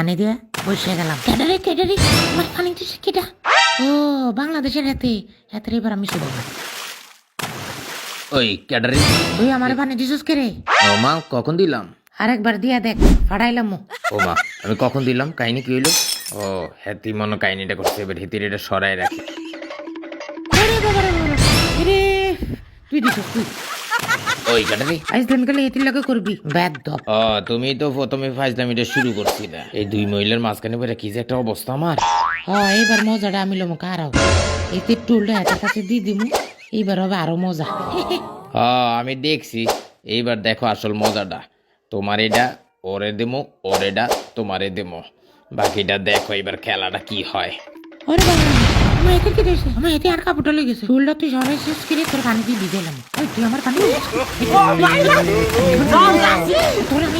পানি দিয়ে বসে গেলাম। কেডারে কেডারে আমার পানি দিছে কেডা? ও বাংলাদেশের হাতে হাতের এবার আমি শুধু ওই ক্যাডারি তুই আমার পানি দিছিস কে রে? ও মা কখন দিলাম? আরেকবার দিয়া দেখ ফাড়াইলাম। ও মা আমি কখন দিলাম? কাহিনী কি হইলো? ও হেতি মনে কাহিনীটা করছে, এবার হেতির এটা সরাই রাখি। আরে বাবা রে বাবা রে তুই দিছিস তুই ওই ক্যাডারি আজ দিন গেলে এটির লাগে করবি ব্যাদ দপ। ও তুমি তো প্রথমে ফাজলামিটা শুরু করছিলে। এই দুই মহিলার মাঝখানে বেড়ে কি যে একটা অবস্থা আমার। এইবার মজাটা আমি লমু কারাও এতে টুলটা হাতের কাছে দিয়ে দিমু, এইবার হবে আরো মজা। আমি দেখছি, এইবার দেখো আসল মজাটা। তোমার এটা ওরে দেমো, ওর এটা তোমারে দেমো, বাকিটা দেখো এবার খেলাটা কি হয়। ওরে বাবা আমার এতে কি দিয়েছে? আমার এতে আর কাপড়টা লেগেছে। টুলটা তুই সরাই শেষ করে তোর পানি দিয়ে দিয়ে দিলাম। ওই তুই আমার পানি তোর আমি